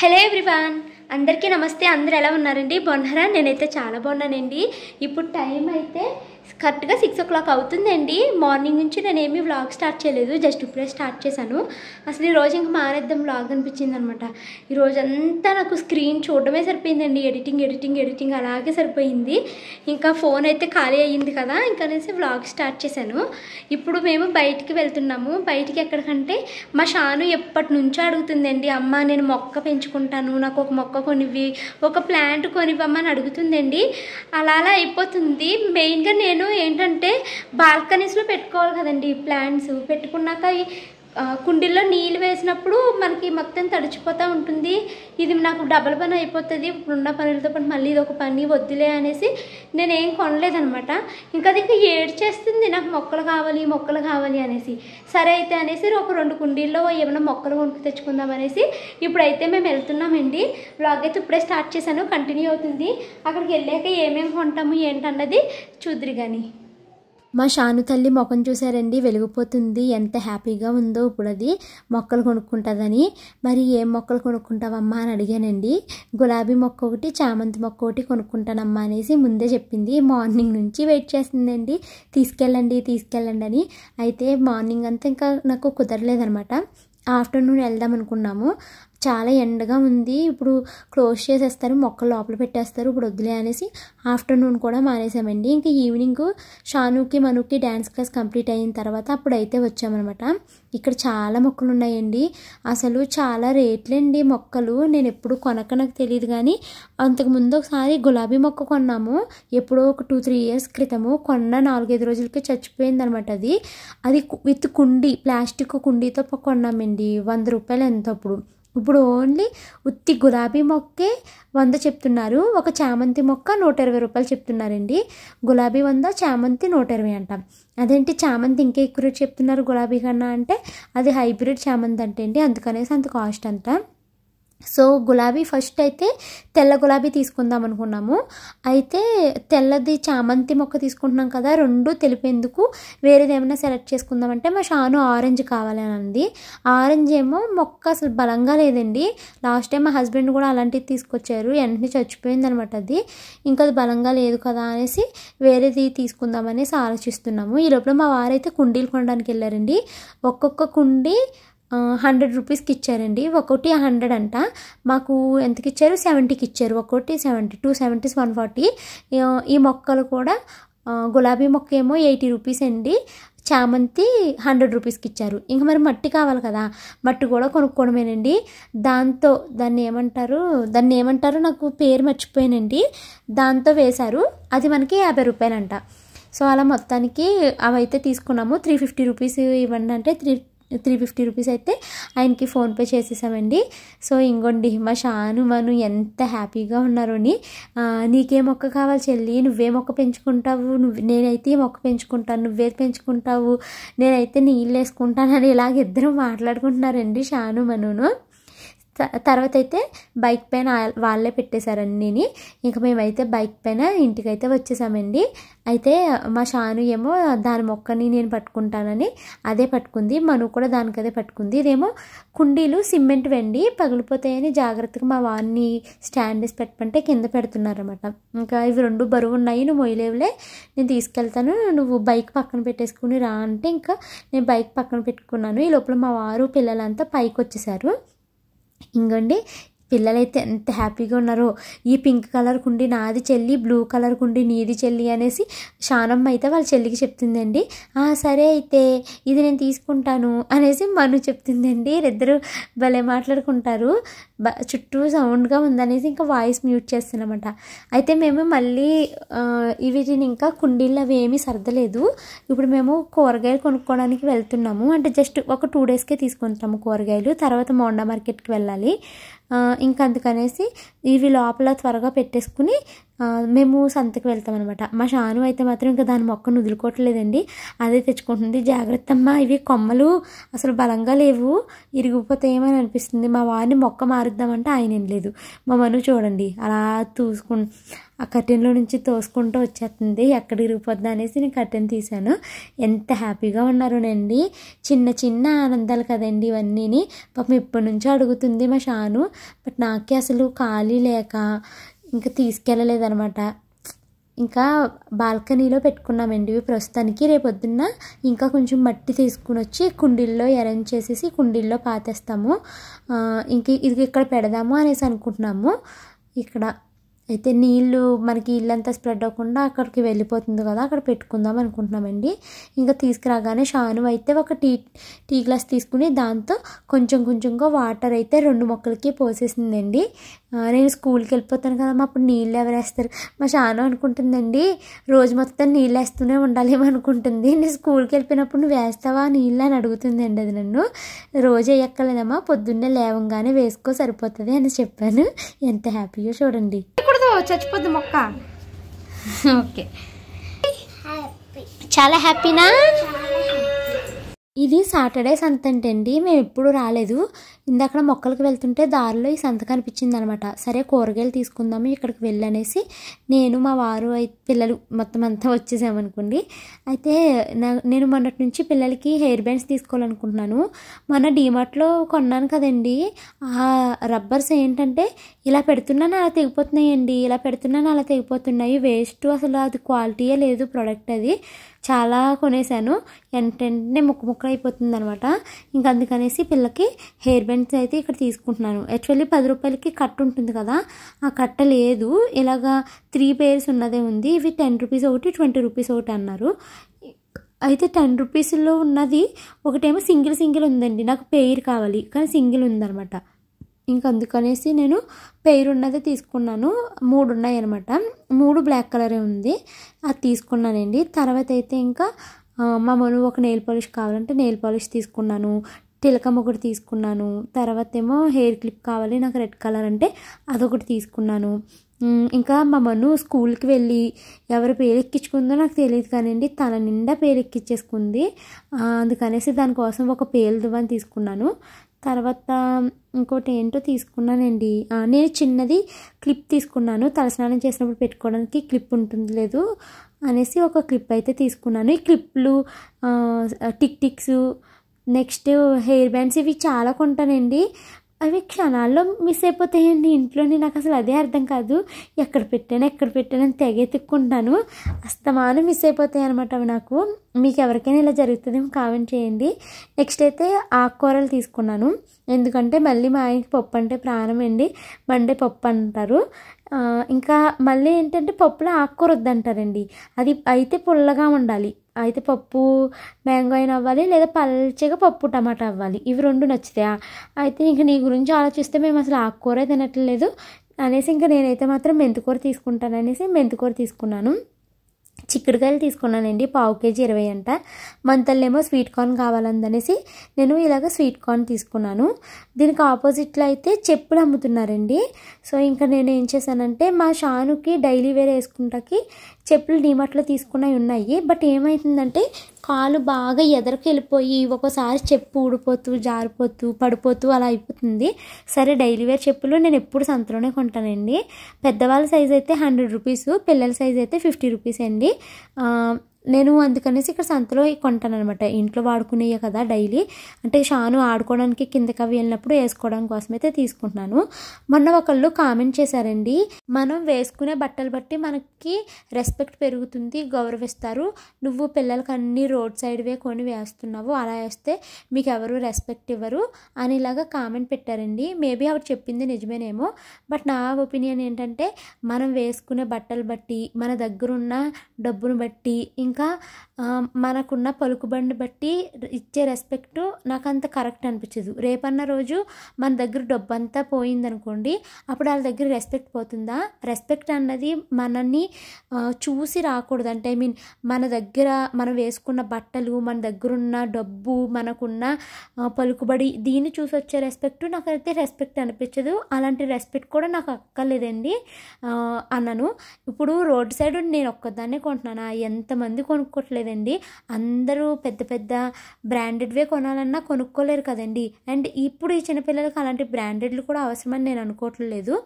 Hello everyone, అందరికీ నమస్తే. అందరూ ఎలా ఉన్నారండి? బాగున్నారా? నేనైతే చాలా బాగున్నానండి. ఇప్పుడు టైం అయితే కరెక్ట్గా 6 o'clock అవుతుందండి. మార్నింగ్ నుంచి నేనేమీ వ్లాగ్ స్టార్ట్ చేయలేదు, జస్ట్ ఇప్పుడే స్టార్ట్ చేశాను. అసలు ఈరోజు ఇంక మానేద్దాం వ్లాగ్ అనిపించింది అనమాట. ఈరోజంతా నాకు స్క్రీన్ చూడడమే సరిపోయిందండి. ఎడిటింగ్ అలాగే సరిపోయింది. ఇంకా ఫోన్ అయితే ఖాళీ అయ్యింది కదా, ఇంకా అనేసి వ్లాగ్ స్టార్ట్ చేశాను. ఇప్పుడు మేము బయటికి వెళ్తున్నాము. బయటికి ఎక్కడికంటే మా షాను ఎప్పటి నుంచో అడుగుతుందండి, అమ్మ నేను మొక్క పెంచుకుంటాను, నాకు ఒక మొక్క కొనివ్వి, ఒక ప్లాంట్ కొనివ్వమ్మని అడుగుతుందండి. అలా అయిపోతుంది. మెయిన్గా నేను ఏంటంటే బాల్కనీస్లో పెట్టుకోవాలి కదండి ప్లాంట్స్. పెట్టుకున్నాక కుండీల్లో నీళ్ళు వేసినప్పుడు మనకి మొత్తం తడిచిపోతూ ఉంటుంది. ఇది నాకు డబల్ పని అయిపోతుంది. ఇప్పుడున్న పనులతో పాటు మళ్ళీ ఇది ఒక పని, వద్దులే అనేసి నేనేం కొనలేదనమాట. ఇంకా అది ఇంకా ఏడ్చేస్తుంది, నాకు మొక్కలు కావాలి అనేసి. సరే అయితే అనేసి ఒక 2 కుండీల్లో ఏమైనా మొక్కలు కొనుక్కు తెచ్చుకుందాం అనేసి ఇప్పుడైతే మేము వెళ్తున్నామండి. వ్లాగ్ అయితే ఇప్పుడే స్టార్ట్ చేశాను, కంటిన్యూ అవుతుంది. అక్కడికి వెళ్ళాక ఏమేమి కొంటాము ఏంటన్నది చూద్దురు కానీ. మా షాను తల్లి ముఖం చూసారండి, వెలిగిపోతుంది. ఎంత హ్యాపీగా ఉందో ఇప్పుడు అది మొక్కలు కొనుక్కుంటుందని. మరి ఏం మొక్కలు కొనుక్కుంటావమ్మా అని అడిగానండి. గులాబీ మొక్క ఒకటి, చామంతి మొక్క ఒకటి కొనుక్కుంటానమ్మా అనేసి ముందే చెప్పింది. మార్నింగ్ నుంచి వెయిట్ చేస్తుందండి, తీసుకెళ్ళండి అని. అయితే మార్నింగ్ అంతా ఇంకా నాకు కుదరలేదనమాట. ఆఫ్టర్నూన్ వెళ్దాం అనుకున్నాము. చాలా ఎండగా ఉంది, ఇప్పుడు క్లోజ్ చేసేస్తారు, మొక్కలు లోపల పెట్టేస్తారు, ఇప్పుడు వద్దులే అనేసి ఆఫ్టర్నూన్ కూడా మానేసామండి. ఇంకా ఈవినింగ్ షానుకి మనుకి డ్యాన్స్ క్లాస్ కంప్లీట్ అయిన తర్వాత అప్పుడైతే వచ్చామన్నమాట. ఇక్కడ చాలా మొక్కలు ఉన్నాయండి. అసలు చాలా రేట్లండి మొక్కలు. నేను ఎప్పుడు కొనక నాకు తెలియదు, కానీ అంతకుముందు ఒకసారి గులాబీ మొక్క కొన్నాము, ఎప్పుడో ఒక 2-3 years క్రితము. కొన్న 4-5 రోజులకే చచ్చిపోయింది అనమాట. అది విత్ కుండీ, ప్లాస్టిక్ కుండీతో కొన్నామండి. 100 రూపాయలు ఎంత అప్పుడు. ఇప్పుడు ఓన్లీ ఉత్తి గులాబీ మొక్కే 100 చెప్తున్నారు. ఒక చామంతి మొక్క 120 రూపాయలు చెప్తున్నారండి. గులాబీ 100, చామంతి 120 అంట. అదేంటి చామంతి ఇంకా ఎక్కువ రేట్ చెప్తున్నారు గులాబీ కన్నా అంటే, అది హైబ్రిడ్ చామంతి అంటే అండి, అందుకనేసి అంత కాస్ట్ అంత. సో గులాబీ ఫస్ట్ అయితే తెల్ల గులాబీ తీసుకుందాం అనుకున్నాము. అయితే తెల్లది చామంతి మొక్క తీసుకుంటున్నాం కదా, 2 తెలిపేందుకు వేరేది ఏమైనా సెలెక్ట్ చేసుకుందామంటే మా షాను ఆరెంజ్ కావాలని అంది. ఆరెంజ్ ఏమో మొక్క అసలు బలంగా లేదండి. లాస్ట్ టైం మా హస్బెండ్ కూడా అలాంటివి తీసుకొచ్చారు, వెంటనే చచ్చిపోయింది అనమాట అది. ఇంకా అది బలంగా లేదు కదా అనేసి వేరేది తీసుకుందామనేసి ఆలోచిస్తున్నాము. ఈ లోపల మా వారైతే కుండీలు కొనడానికి వెళ్ళారండి. ఒక్కొక్క కుండీ 100 రూపీస్కి ఇచ్చారండి. ఒకటి 100 అంట. మాకు ఎంతకి ఇచ్చారు? 70కి ఇచ్చారు. ఒకటి 70, 2 70s 140. ఈ మొక్కలు కూడా గులాబీ మొక్క ఏమో 80 రూపీస్ అండి, చామంతి 100 రూపీస్కి ఇచ్చారు. ఇంకా మరి మట్టి కావాలి కదా, మట్టి కూడా కొనుక్కోవడమేనండి. దాన్ని ఏమంటారు నాకు పేరు మర్చిపోయానండి. దాంతో వేశారు, అది మనకి 50 రూపాయలు అంట. సో అలా మొత్తానికి అవైతే తీసుకున్నాము. 350 రూపీస్ ఇవ్వండి అంటే 350 రూపీస్ అయితే ఆయనకి ఫోన్పే చేసేసామండి. సో ఇంకోండి మా షాను మను ఎంత హ్యాపీగా ఉన్నారో అని. నీకే మొక్క కావాలి చెల్లి, నువ్వే మొక్క పెంచుకుంటావు, నేనైతే ఈ మొక్క పెంచుకుంటాను, నువ్వేది పెంచుకుంటావు, నేనైతే నీళ్ళు వేసుకుంటానని ఇలాగ ఇద్దరు మాట్లాడుకుంటున్నారండి షాను మనును. తర్వాత అయితే బైక్ పైన వాళ్ళే పెట్టేశారన్నీని. ఇంకా మేమైతే బైక్ పైన ఇంటికైతే వచ్చేసామండి. అయితే మా షాను ఏమో దాని మొక్కని నేను పట్టుకుంటానని అదే పట్టుకుంది, మను కూడా దానికి అదే పట్టుకుంది. ఇదేమో కుండీలు సిమెంట్ వెండి పగిలిపోతాయని జాగ్రత్తగా మా వాడిని స్టాండ్ వేసి పెట్టమంటే కింద పెడుతున్నారన్నమాట. ఇంకా ఇవి 2 బరువు ఉన్నాయి, నువ్వు మొయ్యలేవులే, నేను తీసుకెళ్తాను, నువ్వు బైక్ పక్కన పెట్టేసుకుని రా అంటే ఇంకా నేను బైక్ పక్కన పెట్టుకున్నాను. ఈ లోపల మా వారు పిల్లలంతా పైకి వచ్చేసారు. ఇంకోండి పిల్లలైతే ఎంత హ్యాపీగా ఉన్నారో. ఈ పింక్ కలర్ కుండి నాది చెల్లి, బ్లూ కలర్ కుండి నీది చెల్లి అనేసి షానమ్మ అయితే వాళ్ళ చెల్లికి చెప్తుందండి. సరే అయితే ఇది నేను తీసుకుంటాను అనేసి మను చెప్తుందండి. ఇద్దరు భలే మాట్లాడుకుంటారు. చుట్టూ సౌండ్గా ఉందనేసి ఇంకా వాయిస్ మ్యూట్ చేస్తున్నామట. అయితే మేము మళ్ళీ వీటిని ఇంకా కుండీల్లో అవి ఏమీ సర్దలేదు. ఇప్పుడు మేము కూరగాయలు కొనుక్కోవడానికి వెళ్తున్నాము. అంటే జస్ట్ ఒక 2 daysకే తీసుకుంటాము కూరగాయలు, తర్వాత మోండా మార్కెట్కి వెళ్ళాలి. ఇంకా అందుకనేసి ఇవి లోపల త్వరగా పెట్టేసుకుని మేము సంతకి వెళ్తాం అనమాట. మా షాను అయితే మాత్రం ఇంకా దాని మొక్కను వదులుకోవట్లేదండి, అదే తెచ్చుకుంటుంది. జాగ్రత్త అమ్మా, ఇవి కొమ్మలు అసలు బలంగా లేవు, ఇరిగిపోతాయేమని అనిపిస్తుంది. మా వారిని మొక్క మారుద్దామంటే ఆయన ఏం లేదు. మా మను చూడండి అలా ఆ కర్టెన్లో నుంచి తోసుకుంటూ వచ్చేస్తుంది, ఎక్కడ ఇరిగిపోద్ది అనేసి నేను కర్టెన్ తీశాను. ఎంత హ్యాపీగా ఉన్నారోనండి. చిన్న చిన్న ఆనందాలు కదండి ఇవన్నీని. పాపం ఎప్పటి నుంచో అడుగుతుంది మా షాను, బట్ నాకే అసలు ఖాళీ లేక ఇంకా తీసుకెళ్ళలేదనమాట. ఇంకా బాల్కనీలో పెట్టుకున్నామండి ఇవి ప్రస్తుతానికి. రేపొద్దున్న ఇంకా కొంచెం మట్టి తీసుకుని వచ్చి కుండీల్లో అరేంజ్ చేసేసి కుండీల్లో పాతేస్తాము. ఇంక ఇది ఇక్కడ పెడదాము అనేసి అనుకుంటున్నాము. ఇక్కడ అయితే నీళ్ళు మనకి ఇల్లంతా స్ప్రెడ్ అవ్వకుండా అక్కడికి వెళ్ళిపోతుంది కదా, అక్కడ పెట్టుకుందాం అనుకుంటున్నామండి. ఇంకా తీసుకురాగానే షాను అయితే ఒక టీ గ్లాస్ తీసుకుని దాంతో కొంచెంగా వాటర్ అయితే 2 మొక్కలకి పోసేసిందండి. నేను స్కూల్కి వెళ్ళిపోతాను కదా, అప్పుడు నీళ్ళు ఎవరు వేస్తారు? మా షాను అనుకుంటుందండి, రోజు మొత్తం నీళ్ళు వేస్తూనే ఉండాలేమో అనుకుంటుంది. నేను స్కూల్కి వెళ్ళిపోయినప్పుడు నువ్వు వేస్తావా నీళ్ళు అని అడుగుతుందండి. అది నన్ను రోజు వేయక్కర్లేదమ్మా, పొద్దున్నే లేవంగానే వేసుకో సరిపోతుంది అని చెప్పాను. ఎంత హ్యాపీగా చూడండి. చచ్చిపోద్ది మొక్క. ఓకే, చాలా హ్యాపీనా? ఇది సాటర్డే సంత అండి, మేము ఎప్పుడు రాలేదు. ఇందాక మొక్కలకు వెళ్తుంటే దారిలో ఈ సంత కనిపించింది అనమాట. సరే కూరగాయలు తీసుకుందాము ఇక్కడికి వెళ్ళనేసి నేను మా వారు పిల్లలు మొత్తం అంతా వచ్చేసామనుకోండి. అయితే నేను మొన్నటి నుంచి పిల్లలకి హెయిర్ బ్యాండ్స్ తీసుకోవాలనుకుంటున్నాను. మొన్న డీమార్ట్లో కొన్నాను కదండి, ఆ రబ్బర్స్ ఏంటంటే ఇలా పెడుతున్నాను అలా తెగిపోతున్నాయండి, ఇలా పెడుతున్నాను అలా తెగిపోతున్నాయి. వేస్ట్, అసలు అది క్వాలిటీయే లేదు ప్రోడక్ట్. అది చాలా కొనేసాను, వెంటనే ముక్కలు అయిపోతుంది అనమాట. ఇంకా అందుకనేసి పిల్లకి హెయిర్ బ్యాండ్స్ అయితే ఇక్కడ తీసుకుంటున్నాను. యాక్చువల్లీ 10 రూపాయలకి కట్ట ఉంటుంది కదా, ఆ కట్ట లేదు, ఇలాగా 3 pairs ఉన్నదే ఉంది. ఇవి 10 రూపీస్ ఒకటి, 20 రూపీస్ ఒకటి అన్నారు. అయితే 10 రూపీస్లో ఉన్నది ఒకటేమో సింగిల్ ఉందండి, నాకు పెయిర్ కావాలి కానీ సింగిల్ ఉందనమాట. ఇంక అందుకనేసి నేను పెయిర్ ఉన్నదే తీసుకున్నాను. 3 ఉన్నాయి అనమాట, 3 బ్లాక్ కలరే ఉంది, అది తీసుకున్నానండి. తర్వాత అయితే ఇంకా మా మను ఒక నెయిల్ పాలిష్ కావాలంటే నెయిల్ పాలిష్ తీసుకున్నాను, తిలకం ఒకటి తీసుకున్నాను. తర్వాత ఏమో హెయిర్ క్లిప్ కావాలి నాకు రెడ్ కలర్ అంటే అదొకటి తీసుకున్నాను. ఇంకా మా మను స్కూల్కి వెళ్ళి ఎవరు పేరు ఎక్కించుకుందో నాకు తెలియదు కానివ్వండి, తన నిండా పేరు ఎక్కించేసుకుంది. అందుకనేసి దానికోసం ఒక పేలు దువ్వని తీసుకున్నాను. తర్వాత ఇంకోటి ఏంటో తీసుకున్నానండి, నేను చిన్నది క్లిప్ తీసుకున్నాను, తలస్నానం చేసినప్పుడు పెట్టుకోవడానికి క్లిప్ ఉంటుంది లేదు అనేసి ఒక క్లిప్ అయితే తీసుకున్నాను. ఈ క్లిప్లు, టిక్స్, నెక్స్ట్ హెయిర్ బ్యాండ్స్ ఇవి చాలా కొంటానండి. అవి క్షణాల్లో మిస్ అయిపోతాయండి ఇంట్లోని. నాకు అసలు అదే అర్థం కాదు, ఎక్కడ పెట్టానని తెగెత్తుక్కుంటాను, అస్తమానం మిస్ అయిపోతాయి అనమాట అవి నాకు. మీకు ఎవరికైనా ఇలా జరుగుతుందేమో కామెంట్ చేయండి. నెక్స్ట్ అయితే ఆకుకూరలు తీసుకున్నాను, ఎందుకంటే మళ్ళీ మా ఆయనకి పప్పు అంటే ప్రాణం అండి, మండే పప్పు అంటారు. ఇంకా మళ్ళీ ఏంటంటే పప్పులో ఆకుకూర వద్దంటారండి, అది అయితే పుల్లగా ఉండాలి. అయితే పప్పు మ్యాంగో అయినా అవ్వాలి, లేదా పల్చగా పప్పు టమాటా అవ్వాలి, ఇవి 2 నచ్చుతాయా? అయితే ఇంక నీ గురించి ఆలోచిస్తే మేము అసలు ఆకుకూర తినట్లేదు అనేసి ఇంకా నేనైతే మాత్రం మెంతికూర తీసుకుంటాననేసి మెంతికూర తీసుకున్నాను. చిక్కుడుకాయలు తీసుకున్నానండి, 1/2 కేజీ 20 అంట. మంతల్లేమో స్వీట్ కార్న్ కావాలందనేసి నేను ఇలాగ స్వీట్ కార్న్ తీసుకున్నాను. దీనికి ఆపోజిట్లో అయితే చెప్పులు అమ్ముతున్నారండి. సో ఇంకా నేను ఏం చేశానంటే మా షానుకి డైలీ వేర్ వేసుకుంటాకి చెప్పులు డీమార్ట్లో తీసుకున్నవి ఉన్నాయి. బట్ ఏమవుతుందంటే కాలు బాగా ఎదరికి వెళ్ళిపోయి ఒక్కోసారి చెప్పు ఊడిపోతూ జారిపోతూ పడిపోతూ అలా అయిపోతుంది. సరే డైలీ వేర్ చెప్పులు నేను ఎప్పుడు సంతలోనే కొంటానండి. పెద్దవాళ్ళ సైజ్ అయితే 100 రూపీస్, పిల్లల సైజ్ అయితే 50 రూపీస్ అండి. నేను అందుకనేసి ఇక్కడ సంతలో కొంటాను అనమాట. ఇంట్లో వాడుకునేవి కదా డైలీ, అంటే షాను ఆడుకోవడానికి కిందకి అవి వెళ్ళినప్పుడు వేసుకోవడం కోసం అయితే తీసుకుంటున్నాను. మొన్న ఒకళ్ళు కామెంట్ చేశారండి, మనం వేసుకునే బట్టలు బట్టి మనకి రెస్పెక్ట్ పెరుగుతుంది, గౌరవిస్తారు, నువ్వు పిల్లలకి అన్ని రోడ్ సైడ్వే కొని వేస్తున్నావు, అలా వేస్తే మీకు ఎవరు రెస్పెక్ట్ ఇవ్వరు అని ఇలాగా కామెంట్ పెట్టారండి. మేబీ ఆవిడ చెప్పింది నిజమేనేమో, బట్ నా ఒపీనియన్ ఏంటంటే మనం వేసుకునే బట్టలు బట్టి, మన దగ్గర ఉన్న డబ్బును బట్టి, ఇంకా మనకున్న పలుకుబడిని బట్టి ఇచ్చే రెస్పెక్ట్ నాకు అంత కరెక్ట్ అనిపించదు. రేపన్న రోజు మన దగ్గర డబ్బు అంతా పోయిందనుకోండి, అప్పుడు వాళ్ళ దగ్గర రెస్పెక్ట్ పోతుందా? రెస్పెక్ట్ అన్నది మనల్ని చూసి రాకూడదు. అంటే మన దగ్గర మనం వేసుకున్న బట్టలు, మన దగ్గర ఉన్న డబ్బు, మనకున్న పలుకుబడి, దీన్ని చూసి వచ్చే రెస్పెక్ట్ నాకైతే రెస్పెక్ట్ అనిపించదు. అలాంటి రెస్పెక్ట్ కూడా నాకు అక్కర్లేదండి అన్నాను. ఇప్పుడు రోడ్ సైడ్ నేను ఒక్కదాన్నే కొంటున్నాను, ఎంతమంది కొనుక్కోవట్లేదండి. అందరూ పెద్ద పెద్ద బ్రాండెడ్వే కొనాలన్నా కొనుక్కోలేరు కదండి. అండ్ ఇప్పుడు ఈ చిన్నపిల్లలకి అలాంటి బ్రాండెడ్లు కూడా అవసరమని నేను అనుకోవట్లేదు.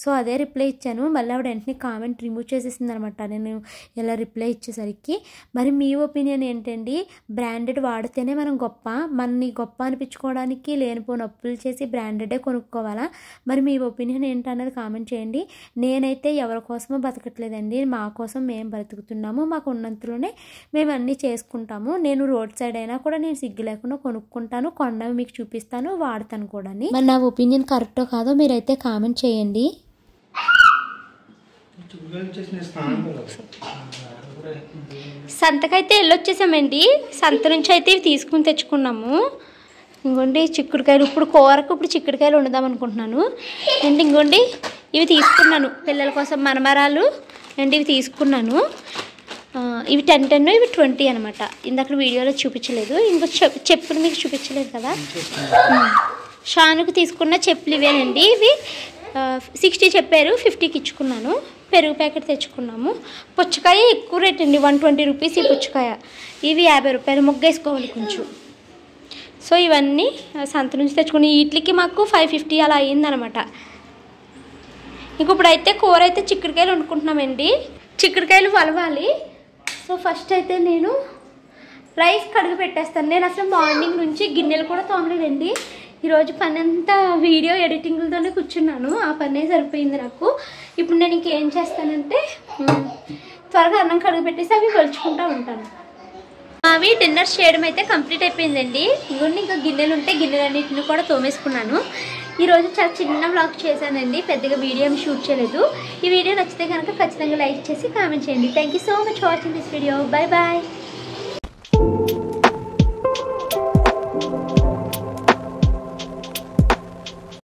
సో అదే రిప్లై ఇచ్చాను. మళ్ళీ ఆవిడ వెంటనే కామెంట్ రిమూవ్ చేసేసింది అనమాట నేను ఇలా రిప్లై ఇచ్చేసరికి. మరి మీ ఒపీనియన్ ఏంటండి? బ్రాండెడ్ వాడితేనే మనం గొప్ప, మనని గొప్ప అనిపించుకోవడానికి లేనిపోని అప్పులు చేసి బ్రాండెడే కొనుక్కోవాలా? మరి మీ ఒపీనియన్ ఏంటన్నది కామెంట్ చేయండి. నేనైతే ఎవరి కోసమో బతకట్లేదండి, మా కోసం మేము బ్రతుకుతున్నాము. మాకు ఉన్నంతలోనే మేము అన్నీ చేసుకుంటాము. నేను రోడ్ సైడ్ అయినా కూడా నేను సిగ్గు లేకుండా కొనుక్కుంటాను, కొన్నవి మీకు చూపిస్తాను, వాడతాను కూడా. మరి నా ఒపీనియన్ కరెక్టో కాదో మీరైతే కామెంట్ చేయండి. సంతకైతే వెళ్ళొచ్చేసామండి. సంత నుంచి అయితే ఇవి తీసుకుని తెచ్చుకున్నాము. ఇంకోండి చిక్కుడుకాయలు, ఇప్పుడు కూరకు ఇప్పుడు చిక్కుడుకాయలు వండుదాం అనుకుంటున్నాను అండ్ ఇంకోండి ఇవి తీసుకున్నాను పిల్లల కోసం, మనమరాలు అండ్ ఇవి తీసుకున్నాను. ఇవి 10 ఇవి 20 అనమాట. ఇందాక వీడియోలో చూపించలేదు, ఇంకో చెప్పులు మీకు చూపించలేదు కదా. షానుకు తీసుకున్న చెప్పులు ఇవేనండి. ఇవి 60 చెప్పారు, 50కి ఇచ్చుకున్నాను. పెరుగు ప్యాకెట్ తెచ్చుకున్నాము. పుచ్చకాయ ఎక్కువ రేట్ అండి, 120 రూపీస్ ఈ పుచ్చకాయ. ఇవి 50 రూపాయలు, ముగ్గేసుకోవాలి కొంచెం. సో ఇవన్నీ సంత నుంచి తెచ్చుకుని వీటికి మాకు 550 అలా అయ్యిందనమాట. ఇంక ఇప్పుడైతే కూర అయితే చిక్కుడుకాయలు వండుకుంటున్నామండి. చిక్కుడుకాయలు వలవాలి. సో ఫస్ట్ అయితే నేను రైస్ కడిగి పెట్టేస్తాను. నేను అసలు మార్నింగ్ నుంచి గిన్నెలు కూడా తోమలేదండి. ఈరోజు పని అంతా వీడియో ఎడిటింగ్లతోనే కూర్చున్నాను, ఆ పనే సరిపోయింది నాకు. ఇప్పుడు నేను ఇంకేం చేస్తానంటే త్వరగా అన్నం కడిగి పెట్టేసి అవి కొలుచుకుంటూ ఉంటాను. అవి డిన్నర్ చేయడం అయితే కంప్లీట్ అయిపోయిందండి. ఇంకొన్ని ఇంకా గిన్నెలు ఉంటే గిన్నెలన్నింటిని కూడా తోమేసుకున్నాను. ఈరోజు చాలా చిన్న వ్లాగ్ చేశానండి, పెద్దగా వీడియో ఏమి షూట్ చేయలేదు. ఈ వీడియో నచ్చితే కనుక ఖచ్చితంగా లైక్ చేసి కామెంట్ చేయండి. Thank you so much for watching this video. Bye bye.